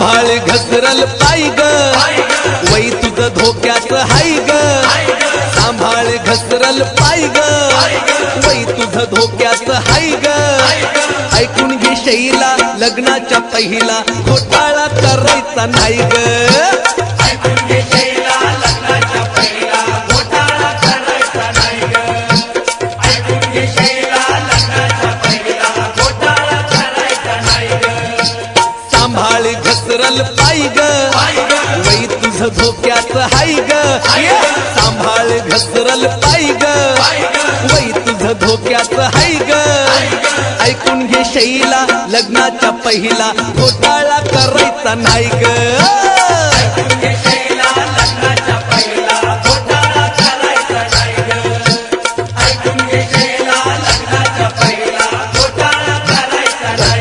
सांभाळ घसरल पाय ग वै तुझं धोक्यात हाय ग सांभाळ घसरल पाय ग वै तुझं धोक्यात हाय ग ऐकून घे शैला लग्नाच्या पहिला घोटाळा करायचा नाही ग ऐकून घे शैला लग्नाच्या पहिला घोटाळा करायचा नाही ग ऐकून घे शैला लग्नाच्या पहिला घोटाळा करायचा नाही ग सांभाळ घसरल पाय ग वै तुझं धोक्यात हाय ग सांभाळ घसरल पाय ग वै तुझं धोक्यात हाय ग ऐकून घे शैला लग्नाच्या पहिला घोटाळा करायचा नाही ग ऐकून घे